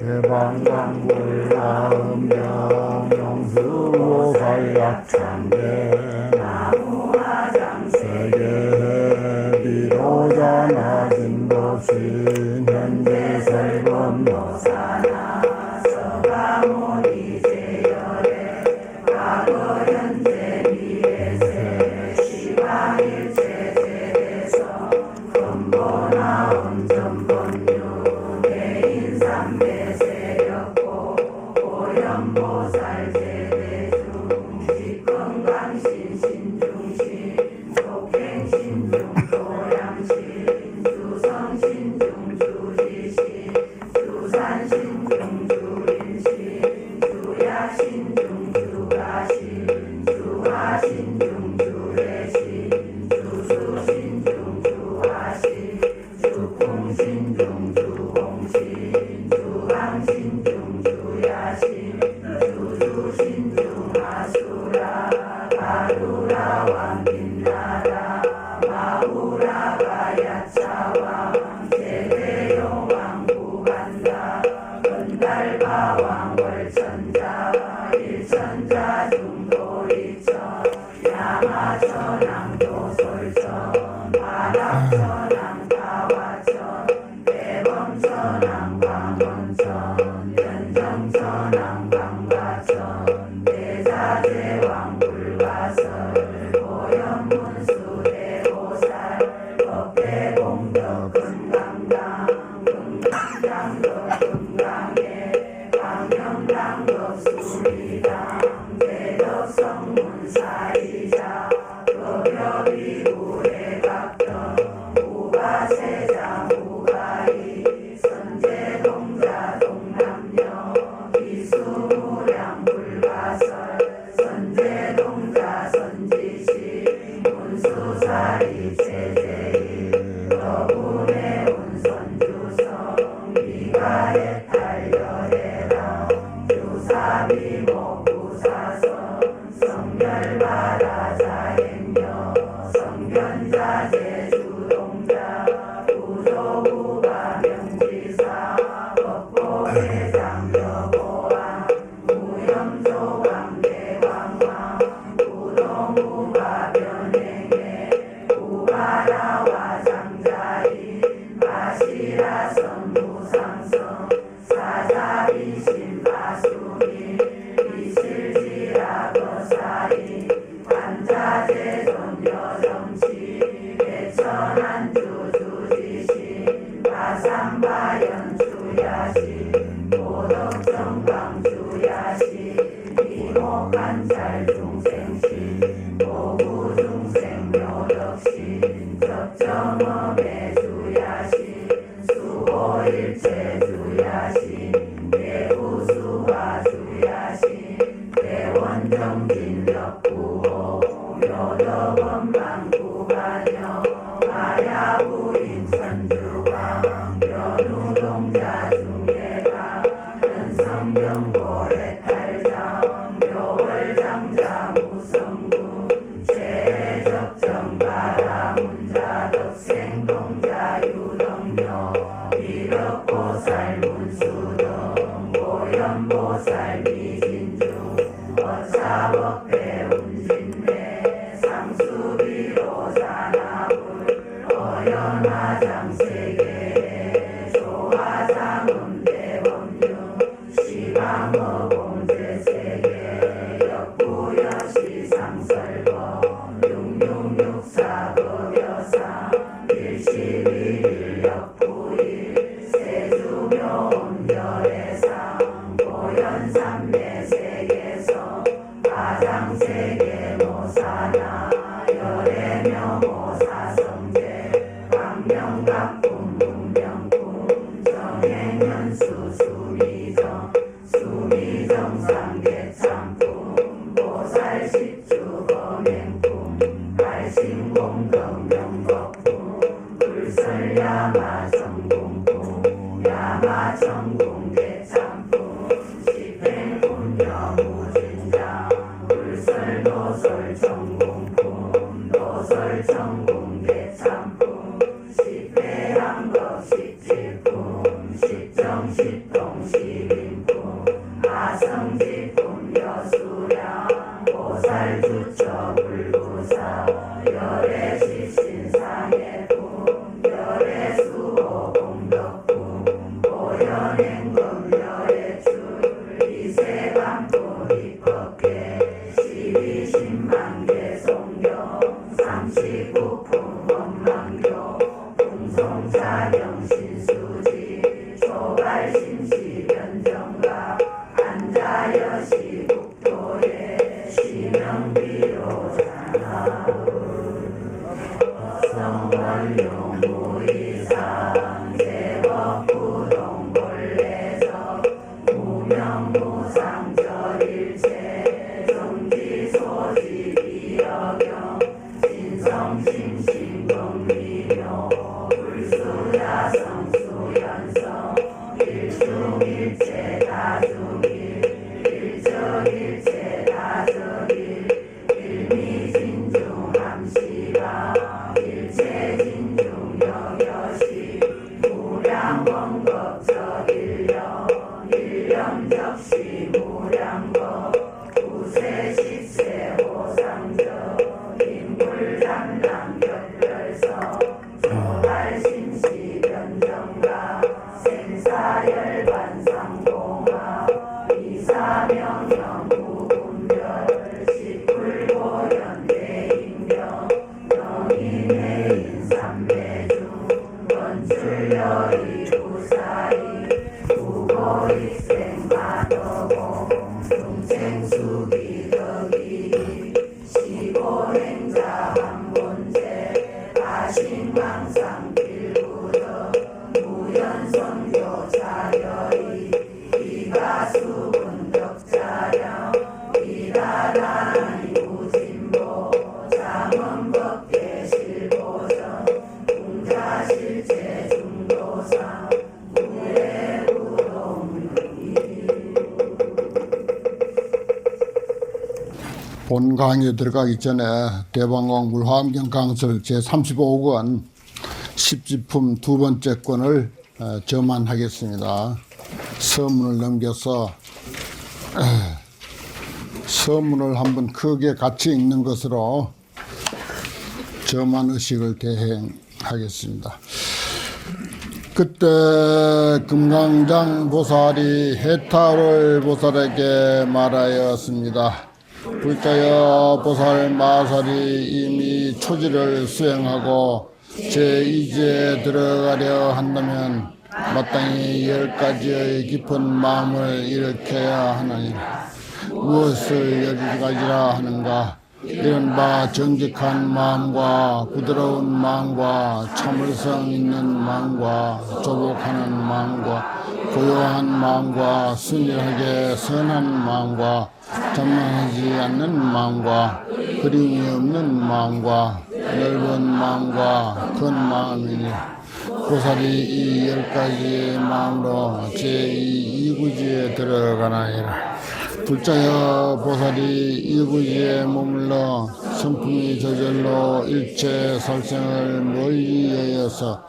대방광불과 음명 영수오살약창대 세계 비로자나 진법신 현대 설법노사나 서가모니 제열의 과거 현재 미래세 시방일체 제대성 근본화 온전본유 대인삼대 세력고 오연보살 제대중 직건강신 신중신 독행신중 도량신 주성신중 주지신 주산신중 주인신 주야신중 주가신 주하신중 주례신 주수신중 주하신 주풍신중 주공신 주항신중 주야신 주주신중 하수라 가루라 왕빛나라 마우라 가야차왕 제대용왕 구간다 건달바왕 월천자 일천자 중도이천 야마천왕 도솔천 바락천왕 타화천 대범천왕 광원천 연정천왕 방가천 대자재왕 불가설 고연문수 대보살 법대공덕 금강당 금강당덕 금강에 광명당덕 수리당 대덕성문사이자 법여비구대각덕 우가세자 우가이 선제동자 동남녀 기수무량 불가설 선제동자 선지시 문수사리 체제인 너분의 운선주성 미가에 달려해라 주사비모 구사성 성별바라자행녀 성견자 제주동자 구조구가 명지사 법보대장 여보왕 무염조왕 대왕왕 구동우가 변행해 구바라와 장자인 바시라성 무상성 사자비신 바수미 이실지라 거사인 관자재존 여정치 대천안주 주지신 바삼바연 주야신 모덕정강 주야신 이목관찰 중생신 모구중생 묘덕신 적정엄의 주야신 수호일체 주야신 대구수화 주야신 대원정진력구호 묘덕원망 구간여 마야부인 선주왕 연우동자 중계가 현성경고래 탈장 묘월장자 무성군 제적정가라 문자덕생동자 유덕녀 비덕보살 문수동 오연보살 미진중 어차법배 운진대 상수비로사나불 어연화장세계 조화장음대법륜 시방어공제세계 역부여시상설법 육육육사법여상 일시일역부일 세주묘음열애상 고연삼매세계성 가장세계 모사나 열애명 모사성제 강명각품 문명품 정행연수 수미정 수미정 상계참품 보살십주 검행품 발신공덕 명거품 불설야마성공품 야마천공대참품 십행군여무진장 불설노설천공품 노설천공대참품 십회양겁 십칠품 십정십동 십 원겁저 일령 적시 무량거 구세 십세 호상저 인불장남 격별서 조달심시 변정가 생사열반상공하 이사명령 구분별 십불고연 대인경 영인해인 삼매중 원출여이 구사이 구고익생 가도공 중생수기 덕이 시고행자 한본제 가신망상 필구덕 무연성교 자여이 이가수분덕자령 이다라니 우진보 자문법계실보정 공자실제 중도상 본 강의에 들어가기 전에 대방광불 화엄경 강설 제35권 십지품 두 번째 권을 점안하겠습니다. 서문을 넘겨서 서문을 한번 크게 같이 읽는 것으로 점안 의식을 대행하겠습니다. 그때 금강장 보살이 해탈을 보살에게 말하였습니다. 불자여 보살 마살이 이미 초지를 수행하고 제2지에 들어가려 한다면 마땅히 10가지의 깊은 마음을 일으켜야 하느니 무엇을 10가지라 하는가? 이른바 정직한 마음과 부드러운 마음과 참을성 있는 마음과 조복하는 마음과 고요한 마음과 순일하게 선한 마음과 전망하지 않는 마음과 그림이 없는 마음과 넓은 마음과 큰 마음이니 보살이 이 10가지의 마음으로 제2이구지에 들어가나이다. 불자여 보살이 이구지에 머물러 성품이 저절로 일체 살생을 멀리 여여서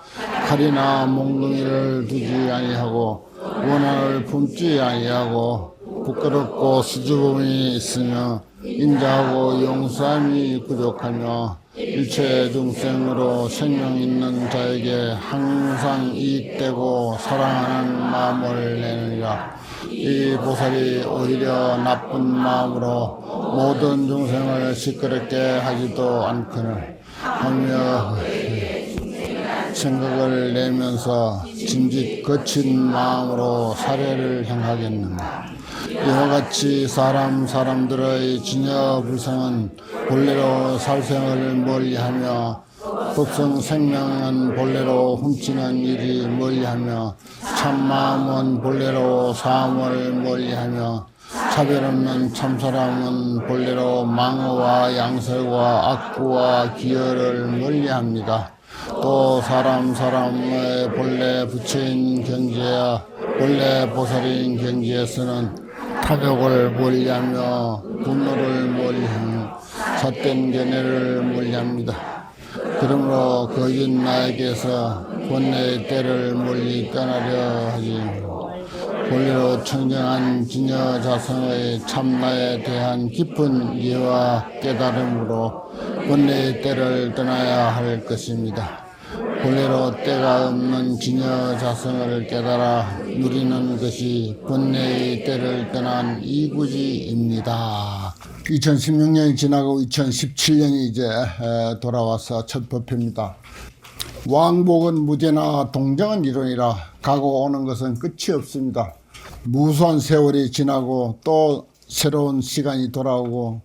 칼이나 몽둥이를 두지 아니하고 원한을 품지 아니하고 부끄럽고 수줍음이 있으며 인자하고 용서함이 부족하며 일체 중생으로 생명 있는 자에게 항상 이익되고 사랑하는 마음을 내느니라. 이 보살이 오히려 나쁜 마음으로 모든 중생을 시끄럽게 하지도 않거늘 하며 생각을 내면서 짐짓 거친 마음으로 사례를 향하겠는가. 이와 같이 사람들의 진여 불성은 본래로 살생을 멀리하며 법성 생명은 본래로 훔치는 일이 멀리하며 참마음은 본래로 사함을 멀리하며 차별 없는 참사람은 본래로 망어와 양설과 악구와 기여를 멀리합니다. 또 사람의 본래 부처인 경지야 본래 보살인 경지에서는 탐욕을 멀리하며 분노를 멀리하며 삿된 견해를 멀리합니다. 그러므로 거짓 나에게서 본래의 때를 멀리 떠나려 하지 본래로 청정한 진여 자성의 참나에 대한 깊은 이해와 깨달음으로 본래의 때를 떠나야 할 것입니다. 본래로 때가 없는 진여 자성을 깨달아 누리는 것이 본래의 때를 떠난 이구지입니다. 2016년이 지나고 2017년이 이제 돌아와서 첫 법회입니다. 왕복은 무죄나 동정은 이론이라 가고 오는 것은 끝이 없습니다. 무수한 세월이 지나고 또 새로운 시간이 돌아오고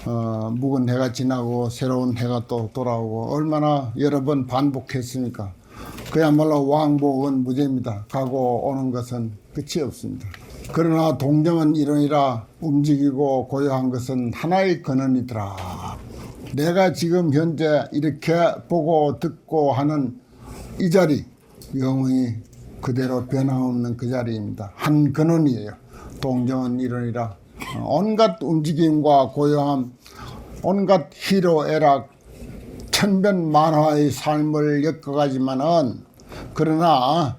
묵은 해가 지나고 새로운 해가 또 돌아오고 얼마나 여러 번 반복했습니까? 그야말로 왕복은 무죄입니다. 가고 오는 것은 끝이 없습니다. 그러나 동정은 이론이라 움직이고 고요한 것은 하나의 근원이더라. 내가 지금 현재 이렇게 보고 듣고 하는 이 자리 영원히 그대로 변함없는 그 자리입니다. 한 근원이에요. 동정은 이론이라 온갖 움직임과 고요함, 온갖 희로애락, 천변만화의 삶을 엮어가지만은 그러나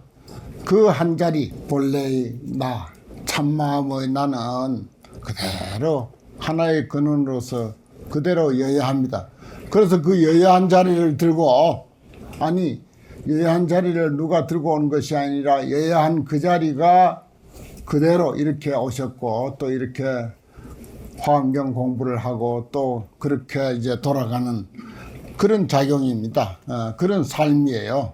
그 한 자리 본래의 나, 참마음의 나는 그대로 하나의 근원으로서 그대로 여여합니다. 그래서 그 여여한 자리를 들고, 아니 여여한 자리를 누가 들고 온 것이 아니라 여여한 그 자리가 그대로 이렇게 오셨고 또 이렇게 화엄경 공부를 하고 또 그렇게 이제 돌아가는 그런 작용입니다. 그런 삶이에요.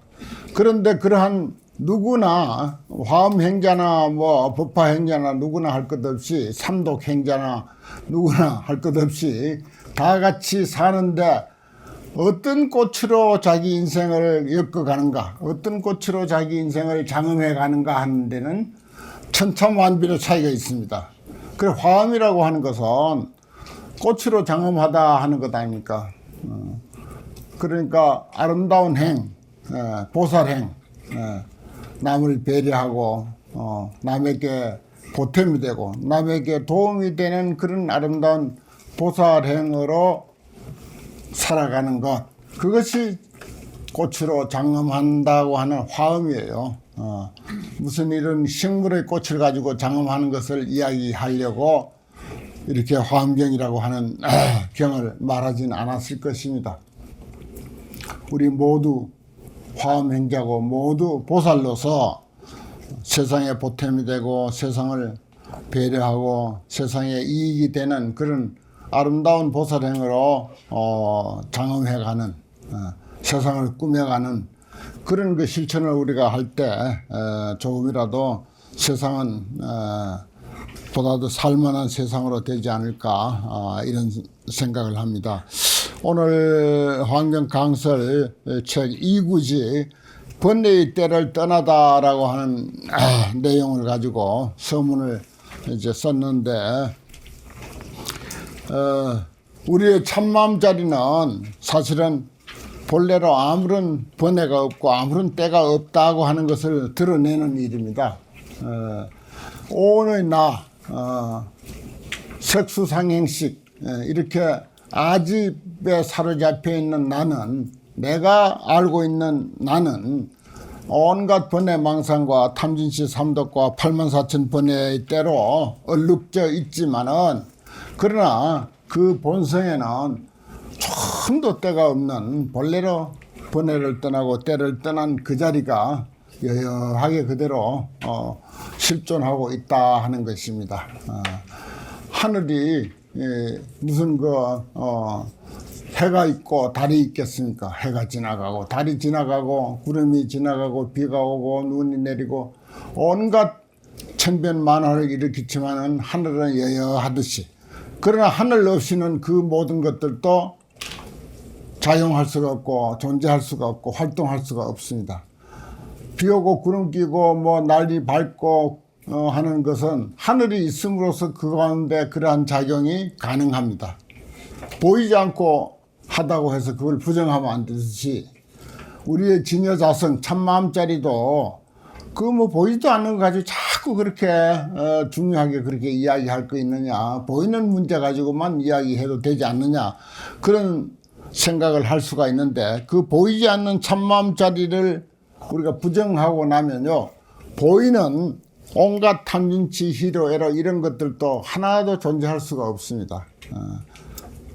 그런데 그러한 누구나 화엄행자나 뭐 법화행자나 누구나 할 것 없이 삼독행자나 누구나 할 것 없이 다 같이 사는데 어떤 꽃으로 자기 인생을 엮어가는가, 어떤 꽃으로 자기 인생을 장음해 가는가 하는 데는 천차만별의 차이가 있습니다. 그래 화엄이라고 하는 것은 꽃으로 장음하다 하는 것 아닙니까? 그러니까 아름다운 행, 보살행, 남을 배려하고 남에게 보탬이 되고 남에게 도움이 되는 그런 아름다운 보살행으로 살아가는 것, 그것이 꽃으로 장엄한다고 하는 화엄이에요. 무슨 이런 식물의 꽃을 가지고 장엄하는 것을 이야기하려고 이렇게 화엄경이라고 하는 경을 말하지는 않았을 것입니다. 우리 모두 화엄행자고 모두 보살로서 세상에 보탬이 되고 세상을 배려하고 세상에 이익이 되는 그런 아름다운 보살행으로 장엄해가는 세상을 꾸며가는 그런 그 실천을 우리가 할 때 조금이라도 세상은 보다 더 살만한 세상으로 되지 않을까 이런 생각을 합니다. 오늘 환경 강설 책 2구지 번뇌의 때를 떠나다라고 하는 내용을 가지고 서문을 이제 썼는데 우리의 참마음 자리는 사실은 본래로 아무런 번뇌가 없고 아무런 때가 없다고 하는 것을 드러내는 일입니다. 오의 나, 색수상행식 이렇게 아집에 사로잡혀 있는 나는, 내가 알고 있는 나는 온갖 번뇌 망상과 탐진치 삼독과 84,000 번뇌의 때로 얼룩져 있지만은 그러나 그 본성에는 좀도 때가 없는 본래로 번뇌를 떠나고 때를 떠난 그 자리가 여여하게 그대로 실존하고 있다 하는 것입니다. 하늘이 무슨 해가 있고 달이 있겠습니까? 해가 지나가고 달이 지나가고 구름이 지나가고 비가 오고 눈이 내리고 온갖 천변만화를 일으키지만은 하늘은 여여하듯이, 그러나 하늘 없이는 그 모든 것들도 작용할 수가 없고 존재할 수가 없고 활동할 수가 없습니다. 비 오고 구름 끼고 뭐 날이 밝고 하는 것은 하늘이 있음으로써 그 가운데 그러한 작용이 가능합니다. 보이지 않고 하다고 해서 그걸 부정하면 안 되듯이 우리의 진여자성 참마음자리도 그 뭐 보이지도 않는 거 가지고 자꾸 그렇게 중요하게 그렇게 이야기할 거 있느냐, 보이는 문제 가지고만 이야기해도 되지 않느냐, 그런 생각을 할 수가 있는데 그 보이지 않는 참마음 자리를 우리가 부정하고 나면요, 보이는 온갖 탐진치, 희로, 애로 이런 것들도 하나도 존재할 수가 없습니다.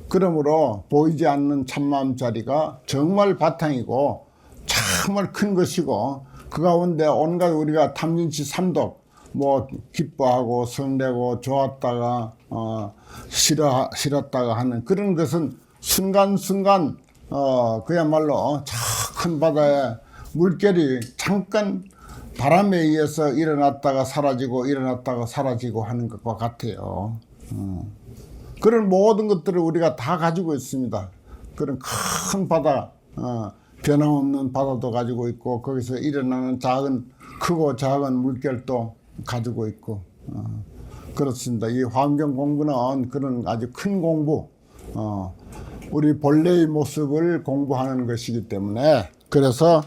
그러므로 보이지 않는 참마음 자리가 정말 바탕이고 정말 큰 것이고 그 가운데 온갖 우리가 탐진치 삼독, 뭐 기뻐하고 성내고 좋았다가 싫었다가 하는 그런 것은 순간순간 그야말로 저 큰 바다에 물결이 잠깐 바람에 의해서 일어났다가 사라지고 일어났다가 사라지고 하는 것과 같아요. 그런 모든 것들을 우리가 다 가지고 있습니다. 그런 큰 바다, 변함없는 바다도 가지고 있고 거기서 일어나는 크고 작은 물결도 가지고 있고 그렇습니다. 이 화엄경 공부는 그런 아주 큰 공부, 우리 본래의 모습을 공부하는 것이기 때문에 그래서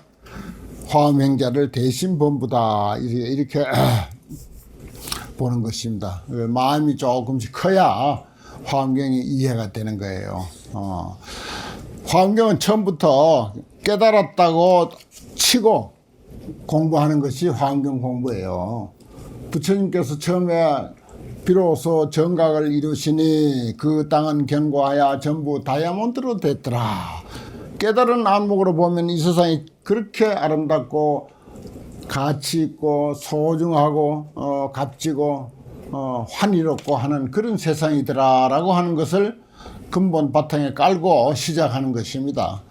화엄행자를 대신 본부다 이렇게 보는 것입니다. 마음이 조금씩 커야 화엄경이 이해가 되는 거예요. 화엄경은 처음부터 깨달았다고 치고 공부하는 것이 환경 공부예요. 부처님께서 처음에 비로소 정각을 이루시니 그 땅은 견고하여 전부 다이아몬드로 됐더라. 깨달은 안목으로 보면 이 세상이 그렇게 아름답고 가치 있고 소중하고 값지고 환희롭고 하는 그런 세상이더라라고 하는 것을 근본 바탕에 깔고 시작하는 것입니다.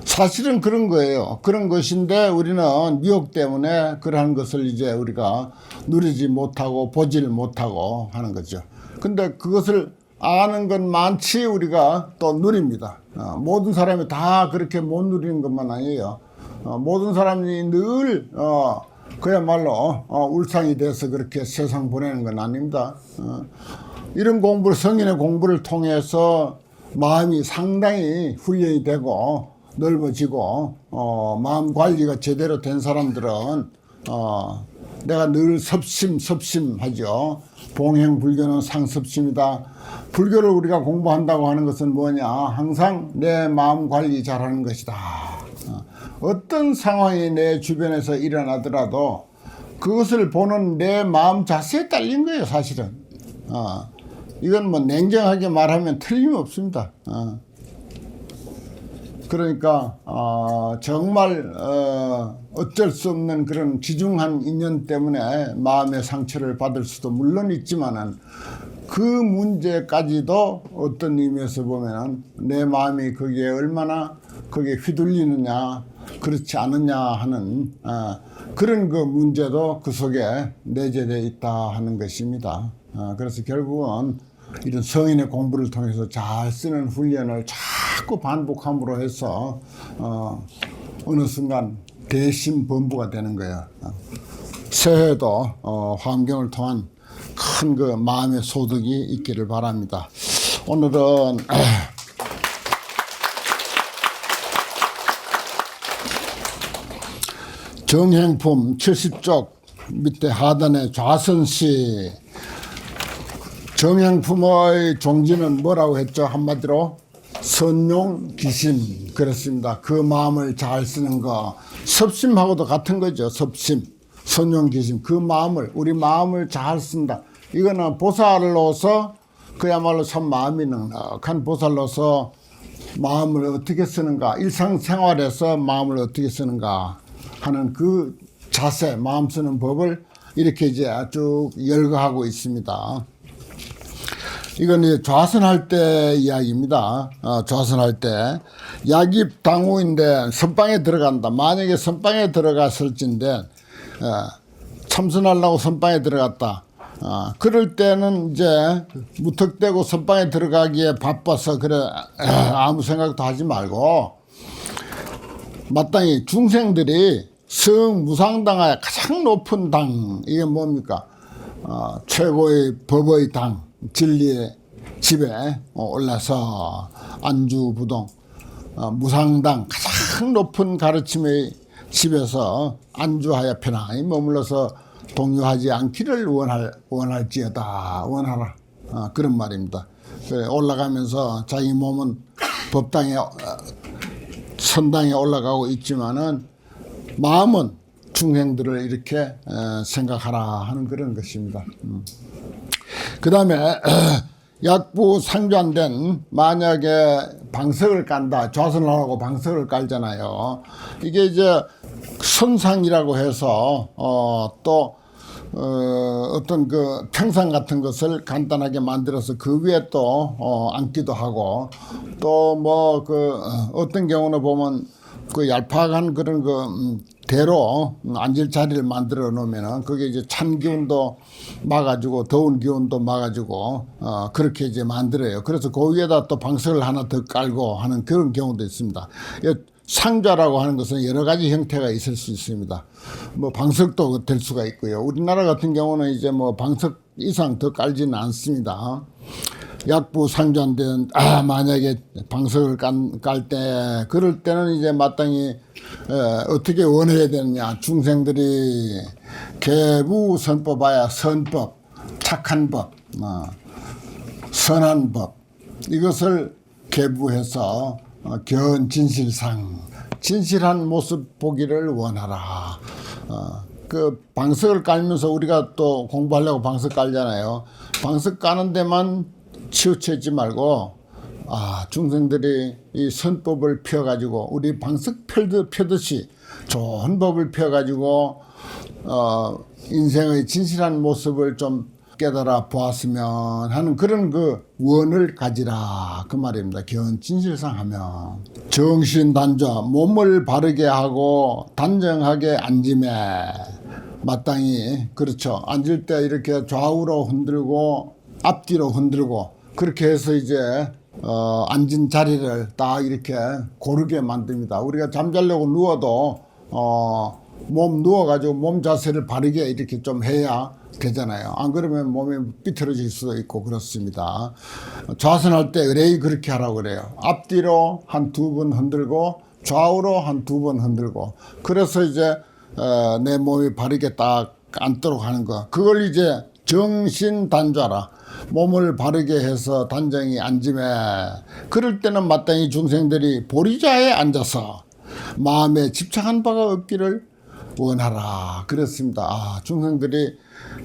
사실은 그런 거예요. 그런 것인데 우리는 미혹 때문에 그러한 것을 이제 우리가 누리지 못하고 보질 못하고 하는 거죠. 근데 그것을 아는 건 많지 우리가 또 누립니다. 모든 사람이 다 그렇게 못 누리는 것만 아니에요. 모든 사람이 늘 그야말로 울상이 돼서 그렇게 세상 보내는 건 아닙니다. 이런 공부를 성인의 공부를 통해서 마음이 상당히 훈련이 되고 넓어지고 마음 관리가 제대로 된 사람들은 내가 늘 섭심하죠. 봉행불교는 상섭심이다. 불교를 우리가 공부한다고 하는 것은 뭐냐? 항상 내 마음 관리 잘하는 것이다. 어떤 상황이 내 주변에서 일어나더라도 그것을 보는 내 마음 자세에 딸린 거예요, 사실은. 이건 뭐 냉정하게 말하면 틀림없습니다. 그러니까 정말 어쩔 수 없는 그런 지중한 인연 때문에 마음의 상처를 받을 수도 물론 있지만은 그 문제까지도 어떤 의미에서 보면은 내 마음이 거기에 얼마나 거기에 휘둘리느냐 그렇지 않느냐 하는 그런 그 문제도 그 속에 내재되어 있다 하는 것입니다. 그래서 결국은 이런 성인의 공부를 통해서 잘 쓰는 훈련을 자꾸 반복함으로 해서 어느 순간 대심범부가 되는 거예요. 새해도 환경을 통한 큰 그 마음의 소득이 있기를 바랍니다. 오늘은 정행품 70쪽 밑에 하단에 좌선시 정행품의 종지는 뭐라고 했죠? 한마디로 선용기심. 그렇습니다. 그 마음을 잘 쓰는 거 섭심하고도 같은 거죠. 섭심, 선용기심. 그 마음을 우리 마음을 잘 쓴다. 이거는 보살로서 그야말로 참 마음이 넉넉한 보살로서 마음을 어떻게 쓰는가, 일상생활에서 마음을 어떻게 쓰는가 하는 그 자세, 마음 쓰는 법을 이렇게 이제 쭉 열거하고 있습니다. 이건 좌선할 때 이야기입니다. 좌선할 때 약입 당후인데 선방에 들어간다. 만약에 선방에 들어갔을진데 참선하려고 선방에 들어갔다. 그럴 때는 이제 무턱대고 선방에 들어가기에 바빠서 그래 아무 생각도 하지 말고 마땅히 중생들이 성무상당하여 가장 높은 당, 이게 뭡니까? 최고의 법의 당, 진리의 집에 올라서 안주부동, 무상당, 가장 높은 가르침의 집에서 안주하여 편안히 머물러서 동요하지 않기를 원할지어다. 원하라. 그런 말입니다. 그래, 올라가면서 자기 몸은 법당에 선당에 올라가고 있지만은 마음은 중생들을 이렇게 생각하라 하는 그런 것입니다. 그 다음에 약부 상주안된 만약에 방석을 깐다. 좌선을 하고 방석을 깔잖아요. 이게 이제 선상이라고 해서 또 어떤 그 평상 같은 것을 간단하게 만들어서 그 위에 또 앉기도 하고 또 뭐 그 어떤 경우는 보면 그 얄팍한 그런 그 대로 앉을 자리를 만들어 놓으면은 그게 이제 찬 기운도 막아주고 더운 기운도 막아주고 그렇게 이제 만들어요. 그래서 그 위에다 또 방석을 하나 더 깔고 하는 그런 경우도 있습니다. 상좌라고 하는 것은 여러 가지 형태가 있을 수 있습니다. 뭐 방석도 될 수가 있고요. 우리나라 같은 경우는 이제 뭐 방석 이상 더 깔지는 않습니다. 약부 상주한데 만약에 방석을 깔 때 그럴 때는 이제 마땅히 어떻게 원해야 되느냐. 중생들이 개부 선법하야 선법, 착한 법, 선한 법 이것을 개부해서 견진실상 진실한 모습 보기를 원하라. 그 방석을 깔면서 우리가 또 공부하려고 방석 깔잖아요. 방석 까는 데만 치우치지 말고 중생들이 이 선법을 펴가지고 우리 방석 펴듯이 좋은 법을 펴가지고 인생의 진실한 모습을 좀 깨달아 보았으면 하는 그런 그 원을 가지라 그 말입니다. 견진실상하며 정신단좌 몸을 바르게 하고 단정하게 앉음에 마땅히 그렇죠. 앉을 때 이렇게 좌우로 흔들고 앞뒤로 흔들고 그렇게 해서 이제 앉은 자리를 딱 이렇게 고르게 만듭니다. 우리가 잠자려고 누워도 몸 누워가지고 몸 자세를 바르게 이렇게 좀 해야 되잖아요. 안 그러면 몸이 삐뚤어질 수도 있고 그렇습니다. 좌선할 때 의뢰이 그렇게 하라고 그래요. 앞뒤로 한 2번 흔들고 좌우로 한 2번 흔들고 그래서 이제 내 몸이 바르게 딱 앉도록 하는 거. 그걸 이제 정신단좌라. 몸을 바르게 해서 단정히 앉음에 그럴 때는 마땅히 중생들이 보리자에 앉아서 마음에 집착한 바가 없기를 원하라. 그렇습니다. 중생들이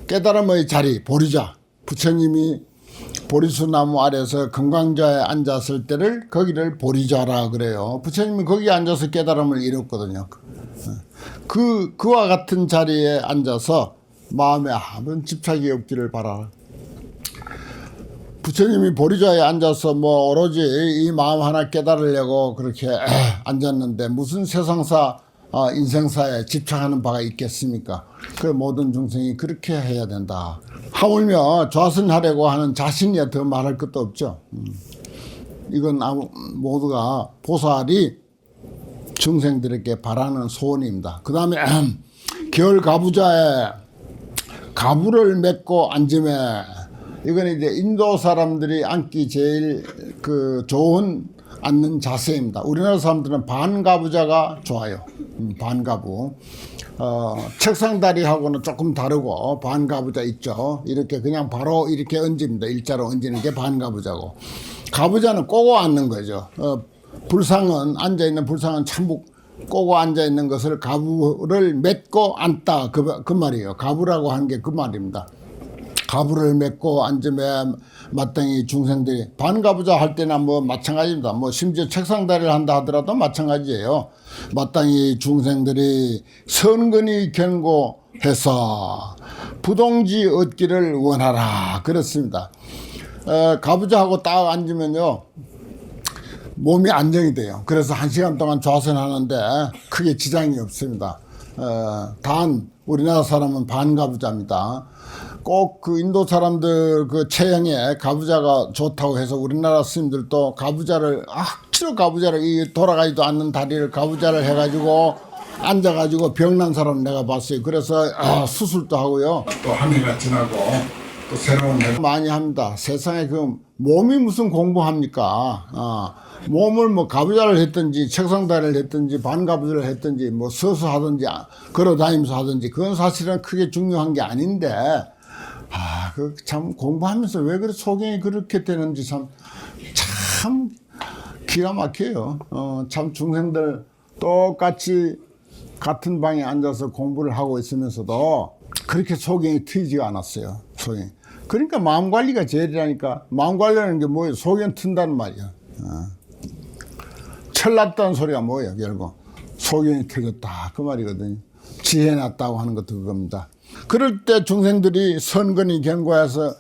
깨달음의 자리 보리자 부처님이 보리수나무 아래서 금강좌에 앉았을 때를 거기를 보리자라 그래요. 부처님이 거기 앉아서 깨달음을 이뤘거든요. 그와 같은 자리에 앉아서 마음에 아무 집착이 없기를 바라라. 부처님이 보리자에 앉아서 뭐 오로지 이 마음 하나 깨달으려고 그렇게 앉았는데 무슨 세상사 인생사에 집착하는 바가 있겠습니까? 그 모든 중생이 그렇게 해야 된다. 하물며 좌선하려고 하는 자신이야 더 말할 것도 없죠. 이건 모두가 보살이 중생들에게 바라는 소원입니다. 그 다음에 결가부자에 가부를 맺고 앉음에 이건 이제 인도 사람들이 앉기 제일 그 좋은 앉는 자세입니다. 우리나라 사람들은 반가부자가 좋아요. 반가부. 책상다리하고는 조금 다르고 반가부자 있죠. 이렇게 그냥 바로 이렇게 얹습니다. 일자로 얹는 게 반가부자고. 가부자는 꼬고 앉는 거죠. 불상은 앉아있는 불상은 참복 꼬고 앉아있는 것을 가부를 맺고 앉다 그 말이에요. 가부라고 하는 게 그 말입니다. 가부를 맺고 앉으에 마땅히 중생들이 반가부자 할 때나 뭐 마찬가지입니다. 뭐 심지어 책상다리를 한다 하더라도 마찬가지예요. 마땅히 중생들이 선근히 견고해서 부동지 얻기를 원하라. 그렇습니다. 가부자하고 딱 앉으면요 몸이 안정이 돼요. 그래서 1시간 동안 좌선하는데 크게 지장이 없습니다. 단 우리나라 사람은 반가부자입니다. 꼭 그 인도 사람들 그 체형에 가부자가 좋다고 해서 우리나라 스님들도 가부자를 억지로 가부자를 이 돌아가지도 않는 다리를 가부자를 해가지고 앉아가지고 병난 사람 내가 봤어요. 그래서 수술도 하고요. 또 한 해가 지나고 또 새로운 해 많이 합니다. 세상에 그 몸이 무슨 공부합니까? 몸을 뭐 가부자를 했든지 책상다리를 했든지 반가부자를 했든지 뭐 서서 하든지 걸어다니면서 하든지 그건 사실은 크게 중요한 게 아닌데 그 참 공부하면서 왜 그래 소경이 그렇게 되는지 참 기가 막혀요. 참 중생들 똑같이 같은 방에 앉아서 공부를 하고 있으면서도 그렇게 소경이 트이지가 않았어요. 소경이. 그러니까 마음 관리가 제일이라니까. 마음 관리라는 게 뭐예요? 소경 튼다는 말이야. 철났다는 소리가 뭐예요? 결국 소경이 터졌다 그 말이거든요. 지혜났다고 하는 것도 그겁니다. 그럴 때 중생들이 선근히 견고해서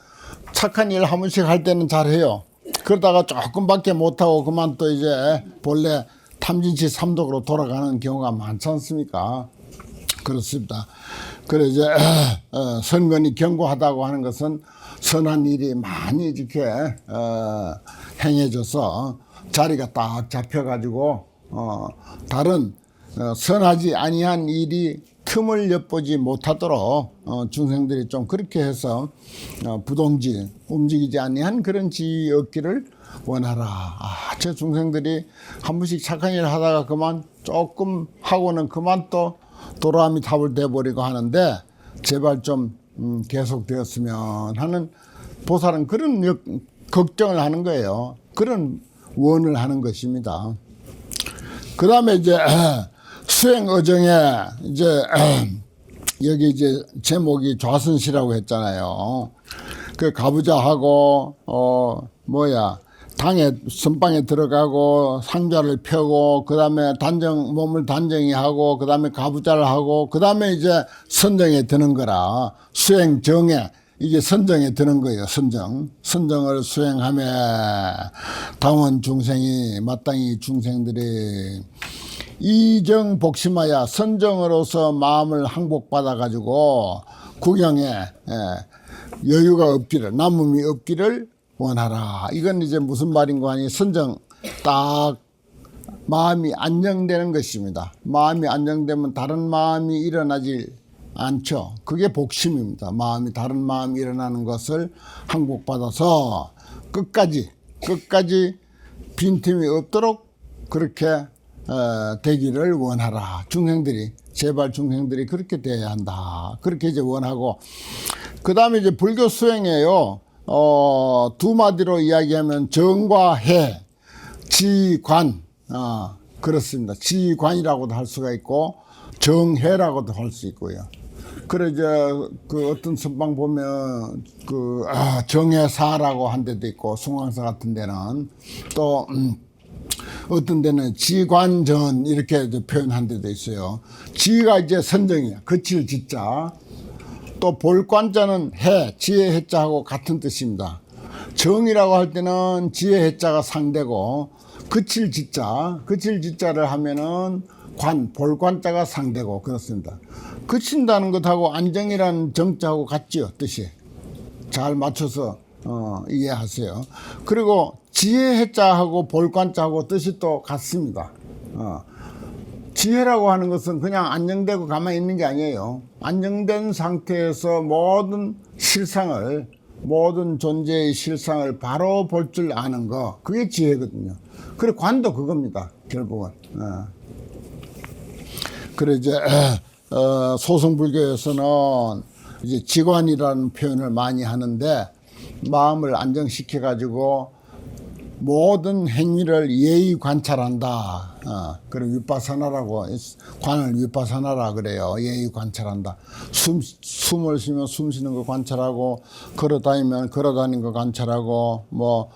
착한 일 한 번씩 할 때는 잘해요. 그러다가 조금밖에 못하고 그만 또 이제 본래 탐진치 삼독으로 돌아가는 경우가 많지 않습니까? 그렇습니다. 그래 이제 선근히 견고하다고 하는 것은 선한 일이 많이 이렇게 행해져서 자리가 딱 잡혀가지고 다른 선하지 아니한 일이 틈을 엿보지 못하도록 중생들이 좀 그렇게 해서 부동지 움직이지 아니한 그런 지위 얻기를 원하라. 저 중생들이 한 번씩 착한 일 하다가 그만 조금 하고는 그만 또 도라미 탑을 돼버리고 하는데 제발 좀 계속되었으면 하는 보살은 그런 걱정을 하는 거예요. 그런 원을 하는 것입니다. 그 다음에 이제 수행 어정에 이제 여기 이제 제목이 좌선시라고 했잖아요. 그 가부좌하고 당에 선방에 들어가고 상좌를 펴고 그다음에 몸을 단정히 하고 그다음에 가부좌를 하고 그다음에 이제 선정에 드는 거라 수행 정에 이게 선정에 드는 거예요. 선정을 수행하며 당원 중생이 마땅히 중생들이 이정 복심하여 선정으로서 마음을 항복받아 가지고 구경에 여유가 없기를 남음이 없기를 원하라. 이건 이제 무슨 말인가 하니 선정 딱 마음이 안정되는 것입니다. 마음이 안정되면 다른 마음이 일어나질 않죠. 그게 복심입니다. 마음이 다른 마음이 일어나는 것을 항복받아서 끝까지 빈틈이 없도록 그렇게 되기를 원하라. 중생들이 제발 중생들이 그렇게 돼야 한다. 그렇게 이제 원하고 그 다음에 이제 불교 수행이에요. 두 마디로 이야기하면 정과 해, 지관, 그렇습니다. 지관이라고도 할 수가 있고 정해라고도 할 수 있고요. 그래 이제 그 어떤 선방 보면 그 정해사라고 한 데도 있고 숭황사 같은 데는 또 어떤 데는 지관전 이렇게 표현한 데도 있어요. 지가 이제 선정이야. 그칠 지자. 또 볼관자는 해, 지혜 해자하고 같은 뜻입니다. 정이라고 할 때는 지혜 해자가 상대고 그칠 지자를 하면은 볼관자가 상대고 그렇습니다. 그친다는 것하고 안정이라는 정자하고 같지요, 뜻이. 잘 맞춰서 이해하세요. 그리고 지혜 해자하고 볼관자하고 뜻이 또 같습니다. 지혜라고 하는 것은 그냥 안정되고 가만히 있는 게 아니에요. 안정된 상태에서 모든 존재의 실상을 바로 볼 줄 아는 거, 그게 지혜거든요. 그래 관도 그겁니다, 결국은. 그래 이제 소승불교에서는 이제 지관이라는 표현을 많이 하는데 마음을 안정시켜 가지고 모든 행위를 예의 관찰한다. 그리고 위파사나라고 관을 위파사나라 그래요. 예의 관찰한다. 숨을 쉬면 숨 쉬는 거 관찰하고 걸어다니면 걸어다니는 거 관찰하고 뭐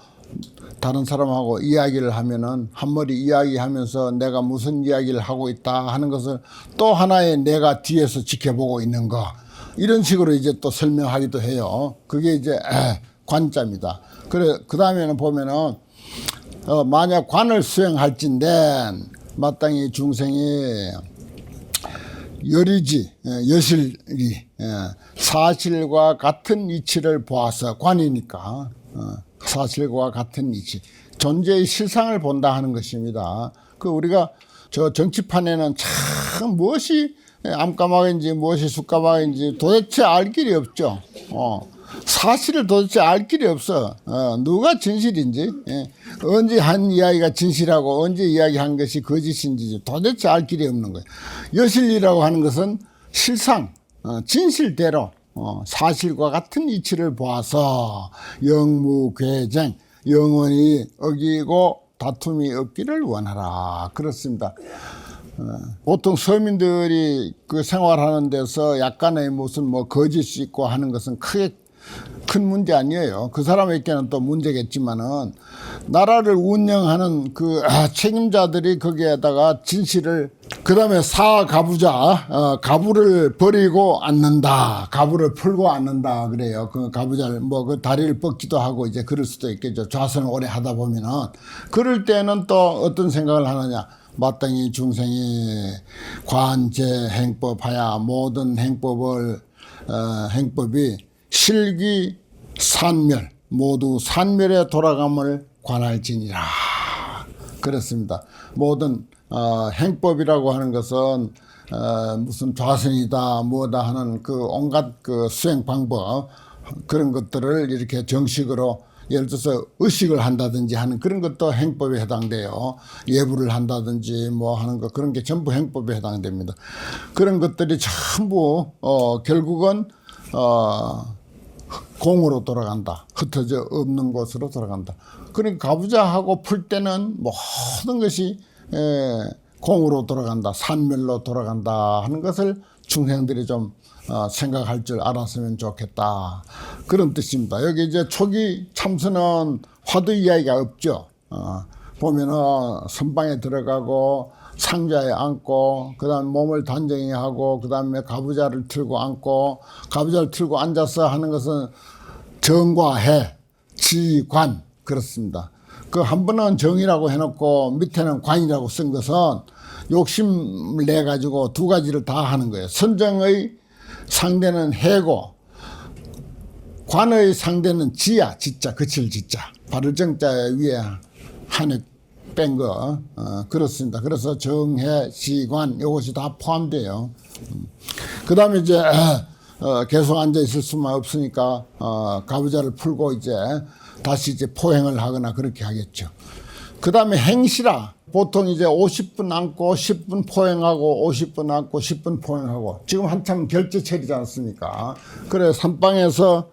다른 사람하고 이야기를 하면은 한머리 이야기하면서 내가 무슨 이야기를 하고 있다 하는 것을 또 하나의 내가 뒤에서 지켜보고 있는 거 이런 식으로 이제 또 설명하기도 해요. 그게 이제 관자입니다. 그래 그 다음에는 보면은 만약 관을 수행할진데 마땅히 중생이 여실이 사실과 같은 이치를 보아서 관이니까 사실과 같은 이치 존재의 실상을 본다 하는 것입니다. 그 우리가 저 정치판에는 참 무엇이 암까마귀인지 무엇이 숫까마귀인지 도대체 알 길이 없죠. 사실을 도대체 알 길이 없어. 누가 진실인지, 언제 한 이야기가 진실하고 언제 이야기한 것이 거짓인지 도대체 알 길이 없는 거예요. 여실이라고 하는 것은 실상, 진실대로 사실과 같은 이치를 보아서 영무괴쟁, 영원히 어기고 다툼이 없기를 원하라. 그렇습니다. 보통 서민들이 그 생활하는 데서 약간의 무슨 뭐 거짓이 있고 하는 것은 크게 큰 문제 아니에요. 그 사람에게는 또 문제겠지만은 나라를 운영하는 그 책임자들이 거기에다가 진실을 그다음에 사가부자 가부를 버리고 앉는다. 가부를 풀고 앉는다 그래요. 그 가부자를 뭐 그 다리를 뻗기도 하고 이제 그럴 수도 있겠죠. 좌선을 오래 하다 보면은 그럴 때는 또 어떤 생각을 하느냐. 마땅히 중생이 관제 행법하야 모든 행법이 실기 산멸 모두 산멸에 돌아감을 관할지니라. 그렇습니다. 모든 행법이라고 하는 것은 무슨 좌선이다 뭐다 하는 그 온갖 그 수행 방법 그런 것들을 이렇게 정식으로 예를 들어서 의식을 한다든지 하는 그런 것도 행법에 해당돼요. 예불을 한다든지 뭐 하는 거 그런 게 전부 행법에 해당됩니다. 그런 것들이 전부 결국은 공으로 돌아간다. 흩어져 없는 곳으로 돌아간다. 그러니까 가부좌하고 풀 때는 모든 것이 공으로 돌아간다, 산멸로 돌아간다 하는 것을 중생들이 좀 생각할 줄 알았으면 좋겠다. 그런 뜻입니다. 여기 이제 초기 참선은 화두 이야기가 없죠. 보면은 선방에 들어가고 상자에 앉고 그다음 몸을 단정히 하고 그다음에 가부좌를 틀고 앉고 가부좌를 틀고 앉아서 하는 것은 정과해 지관 그렇습니다. 그 한 번은 정이라고 해놓고 밑에는 관이라고 쓴 것은 욕심을 내 가지고 두 가지를 다 하는 거예요. 선정의 상대는 해고 관의 상대는 지야, 지자, 그칠 지자. 바를 정자 위에 한에 뺀 거, 그렇습니다. 그래서 정해, 시관, 이것이 다 포함돼요. 그 다음에 이제, 계속 앉아 있을 수만 없으니까, 가부좌를 풀고 이제 다시 이제 포행을 하거나 그렇게 하겠죠. 그 다음에 행시라. 보통 이제 50분 앉고 10분 포행하고 50분 앉고 10분 포행하고 지금 한참 결제철이지 않습니까? 그래, 선방에서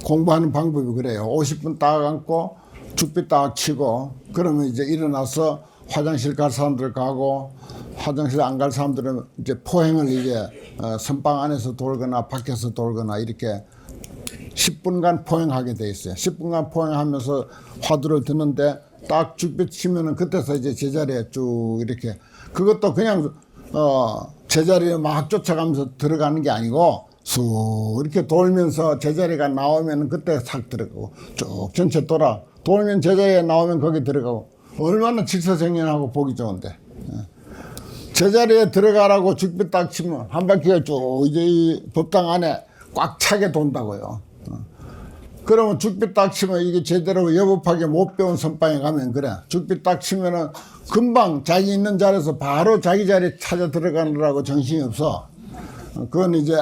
공부하는 방법이 그래요. 50분 딱 앉고 죽비 딱 치고 그러면 이제 일어나서 화장실 갈 사람들 가고 화장실 안 갈 사람들은 이제 포행을 이제 선방 안에서 돌거나 밖에서 돌거나 이렇게 10분간 포행하게 돼 있어요. 10분간 포행하면서 화두를 듣는데 딱 죽비 치면은 그때서 이제 제자리에 쭉 이렇게 그것도 그냥 제자리에 막 쫓아가면서 들어가는 게 아니고 쑥 이렇게 돌면서 제자리가 나오면 그때 싹 들어가고 쭉 전체 돌면 제자리에 나오면 거기 들어가고 얼마나 질서정연하고 보기 좋은데 제자리에 들어가라고 죽비 딱 치면 한 바퀴가 쭉 이제 이 법당 안에 꽉 차게 돈다고요. 그러면 죽비 딱 치면 이게 제대로 여법하게 못 배운 선방에 가면 그래. 죽비 딱 치면은 금방 자기 있는 자리에서 바로 자기 자리에 찾아 들어가느라고 정신이 없어. 그건 이제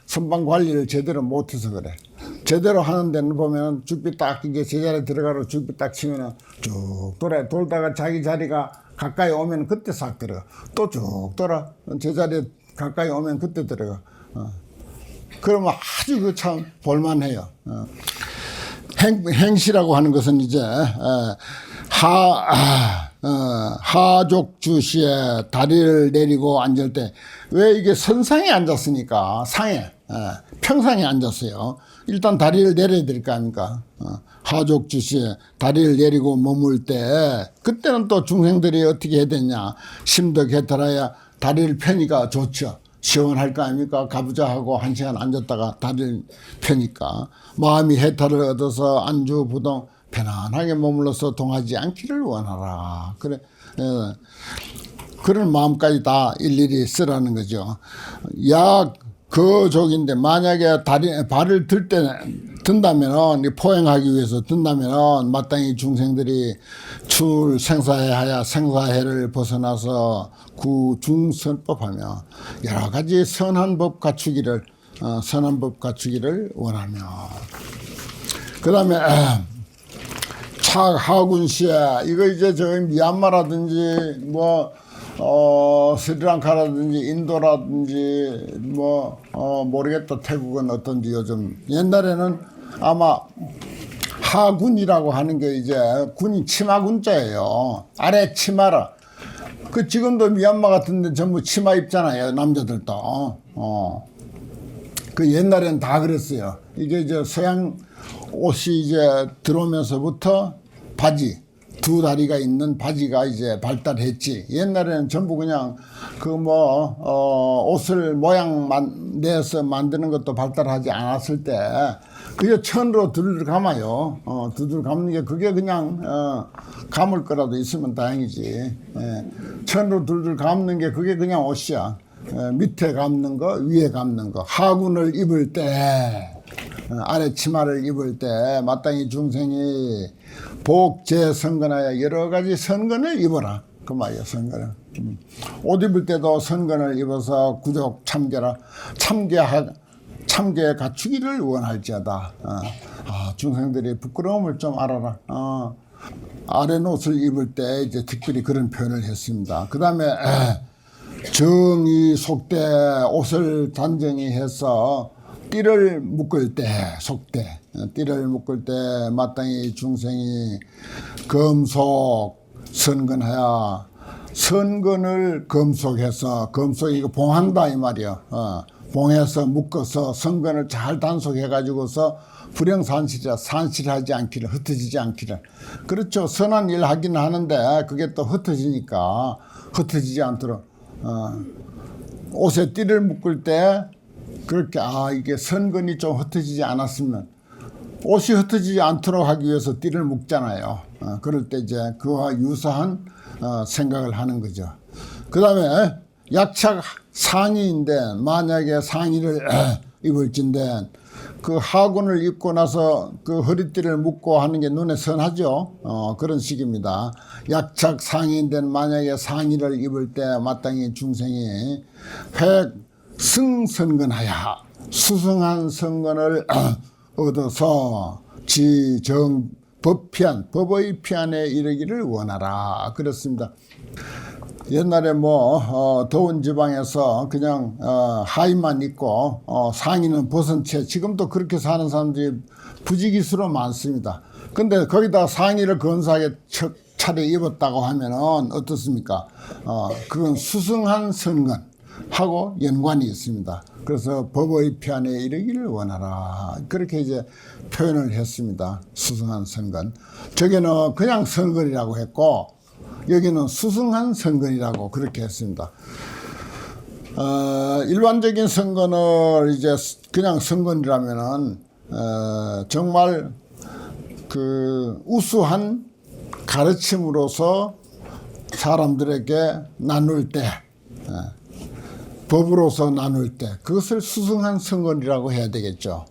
선방 관리를 제대로 못해서 그래. 제대로 하는 데는 보면 죽비 딱 이게 제자리에 들어가라고 죽비 딱 치면은 쭉 돌다가 자기 자리가 가까이 오면 그때 싹 들어가. 또 쭉 돌아. 제자리에 가까이 오면 그때 들어가. 그러면 아주 그 참 볼만해요. 행시라고 하는 것은 이제 하족주시에 다리를 내리고 앉을 때 왜 이게 선상에 앉았으니까 상에 평상에 앉았어요. 일단 다리를 내려야 될 거 아닙니까? 하족주시에 다리를 내리고 머물 때 그때는 또 중생들이 어떻게 해야 되냐? 심도 개탈하여 다리를 펴니까 좋죠. 시원할 거 아닙니까? 가부좌하고 1시간 앉았다가 다리를 펴니까 마음이 해탈을 얻어서 안주부동 편안하게 머물러서 동하지 않기를 원하라. 그래, 그런 마음까지 다 일일이 쓰라는 거죠. 약 거족인데 만약에 발을 든다면은 포행하기 위해서 든다면은 마땅히 중생들이 출 생사해하여 생사해를 벗어나서 구중선법하며 여러 가지 선한 법 갖추기를 원하며 그 다음에 착하군시에 이거 이제 저희 미얀마라든지 스리랑카라든지 인도라든지 모르겠다 태국은 어떤지 요즘 옛날에는 아마 하군이라고 하는 게 이제 군이 치마군자예요. 아래 치마라. 그 지금도 미얀마 같은데 전부 치마 입잖아요. 남자들도. 그 옛날엔 다 그랬어요. 이게 이제 서양 옷이 이제 들어오면서부터 바지, 두 다리가 있는 바지가 이제 발달했지. 옛날에는 전부 그냥 옷을 모양 내서 만드는 것도 발달하지 않았을 때 그게 천으로 두들 감아요. 두들 감는 게 그게 그냥 감을 거라도 있으면 다행이지. 천으로 두들 감는 게 그게 그냥 옷이야. 밑에 감는 거, 위에 감는 거. 하군을 입을 때, 아래 치마를 입을 때 마땅히 중생이 복제 선건하여 여러 가지 선건을 입어라. 그 말이야, 선건을. 옷 입을 때도 선건을 입어서 구족 참개라. 참개 갖추기를 원할지어다. 중생들이 부끄러움을 좀 알아라. 아랫옷을 입을 때 이제 특별히 그런 표현을 했습니다. 그 다음에 정의 속대 옷을 단정히 해서 띠를 묶을 때 속대 띠를 묶을 때 마땅히 중생이 금속 선근하야. 선근을 검속해서, 검속 이거 봉한다 이 말이요. 봉해서 묶어서 선근을 잘 단속해가지고서 불행산실이라 산실하지 않기를, 흩어지지 않기를. 그렇죠. 선한 일 하긴 하는데 그게 또 흩어지니까 흩어지지 않도록 옷에 띠를 묶을 때 그렇게 이게 선근이 좀 흩어지지 않았으면, 옷이 흩어지지 않도록 하기 위해서 띠를 묶잖아요. 그럴 때 이제 그와 유사한 생각을 하는 거죠. 그 다음에 약착 상의인데, 만약에 상의를 입을진데 그 하군을 입고 나서 그 허리띠를 묶고 하는 게 눈에 선하죠. 그런 식입니다. 약착 상의인데 만약에 상의를 입을 때 마땅히 중생이 획 승선근하야, 수승한 선근을 얻어서 지정 법피한, 법의 피안에 이르기를 원하라. 그렇습니다. 옛날에 더운 지방에서 그냥 하의만 입고 상의는 벗은 채, 지금도 그렇게 사는 사람들이 부지기수로 많습니다. 근데 거기다 상의를 근사하게 차려 입었다고 하면은 어떻습니까? 그건 수승한 선근하고 연관이 있습니다. 그래서 법의 피안에 이르기를 원하라. 그렇게 이제 표현을 했습니다. 수승한 선근. 저기는 그냥 선근이라고 했고, 여기는 수승한 선근이라고 그렇게 했습니다. 일반적인 선근을 이제 그냥 선근이라면은 정말 그 우수한 가르침으로서 사람들에게 나눌 때, 법으로서 나눌 때 그것을 수승한 선근이라고 해야 되겠죠.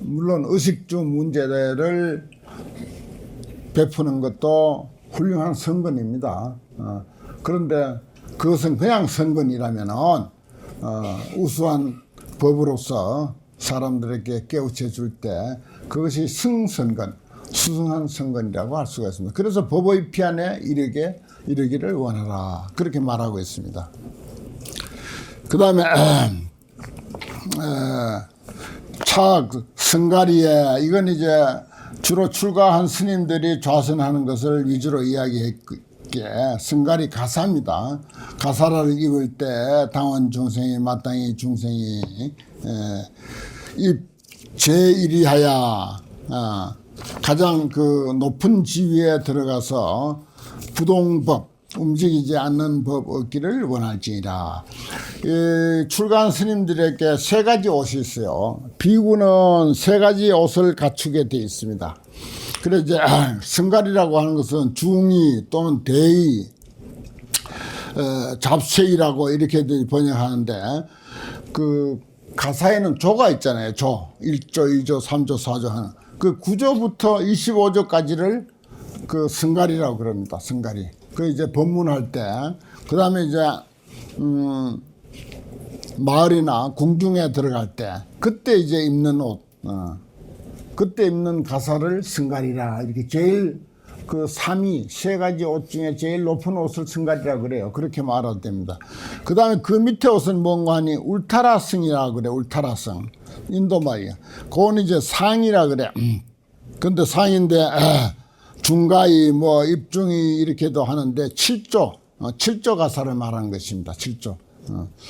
물론 의식주 문제를 베푸는 것도 훌륭한 선근입니다. 그런데 그것은 그냥 선근이라면은 우수한 법으로서 사람들에게 깨우쳐 줄 때 그것이 승선근, 수승한 선근이라고 할 수가 있습니다. 그래서 법의 피안에 이르기를 원하라. 그렇게 말하고 있습니다. 그 다음에 승가리에, 이건 이제 주로 출가한 스님들이 좌선하는 것을 위주로 이야기했기에 승가리 가사입니다. 가사를 입을 때 당원 중생이, 마땅히 중생이 제1위하야, 가장 그 높은 지위에 들어가서 부동법, 움직이지 않는 법 얻기를 원할지니라. 출가한 스님들에게 세 가지 옷이 있어요. 비구는 세 가지 옷을 갖추게 되어 있습니다. 그래서 이제 승갈이라고 하는 것은 중의 또는 대의, 잡쇠이라고 이렇게 번역하는데, 그 가사에는 조가 있잖아요. 조 1조, 2조, 3조, 4조 하는 그 9조부터 25조까지를 그 승갈이라고 그럽니다. 승갈이. 그 이제 법문할 때, 그 다음에 이제 마을이나 궁중에 들어갈 때, 그때 이제 입는 옷, 그때 입는 가사를 승갈이라, 이렇게 제일 그 3위, 세 가지 옷 중에 제일 높은 옷을 승갈이라 그래요. 그렇게 말해도 됩니다. 그 다음에 그 밑에 옷은 뭔가 하니 울타라승이라 그래. 울타라승. 인도 말이야. 그건 이제 상이라 그래. 근데 상인데, 중가이, 입중이 이렇게도 하는데 7조 가사를 말하는 것입니다. 7조.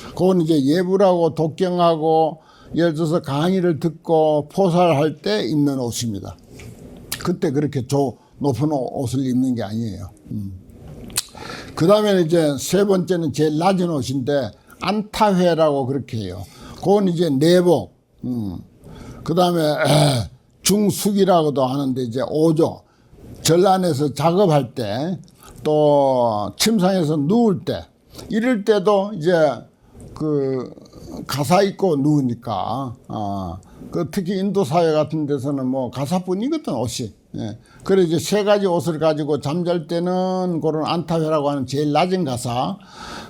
그건 이제 예불하고 독경하고 예를 들어서 강의를 듣고 포살할 때 입는 옷입니다. 그때 그렇게 높은 옷을 입는 게 아니에요. 그 다음에는 이제 세 번째는 제일 낮은 옷인데 안타회라고 그렇게 해요. 그건 이제 내복. 그 다음에 중숙이라고도 하는데 이제 5조. 절 안에서 작업할 때, 또 침상에서 누울 때, 이럴 때도 이제 그 가사 입고 누우니까, 그 특히 인도 사회 같은 데서는 가사뿐이거든, 옷이. 예. 그래 이제 세 가지 옷을 가지고 잠잘 때는 그런 안타회라고 하는 제일 낮은 가사,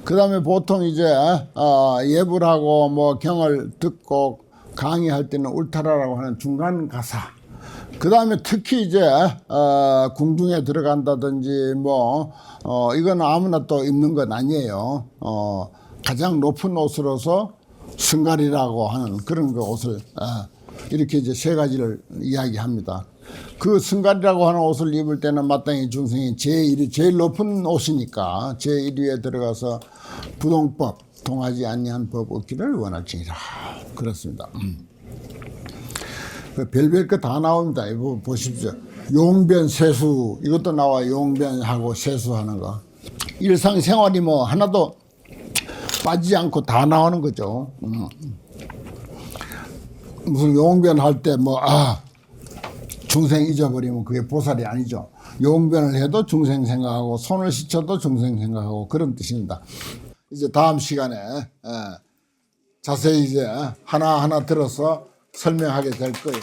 그 다음에 보통 이제 예불하고 경을 듣고 강의할 때는 울타라라고 하는 중간 가사. 그 다음에 특히 이제 궁중에 들어간다든지 이건 아무나 또 입는 건 아니에요. 가장 높은 옷으로서 승갈이라고 하는 그런 그 옷을 이렇게 이제 세 가지를 이야기합니다. 그 승갈이라고 하는 옷을 입을 때는 마땅히 중생이 제일 높은 옷이니까 제1위에 들어가서 부동법, 동하지 아니한 법 얻기를 원할지니라. 그렇습니다. 별별 거 다 나옵니다. 이거 보십시오. 용변, 세수 이것도 나와. 용변하고 세수하는 거. 일상생활이 뭐 하나도 빠지지 않고 다 나오는 거죠. 무슨 용변 할 때 뭐 중생 잊어버리면 그게 보살이 아니죠. 용변을 해도 중생 생각하고 손을 씻어도 중생 생각하고 그런 뜻입니다. 이제 다음 시간에 자세히 이제 하나하나 들어서 설명하게 될 거예요.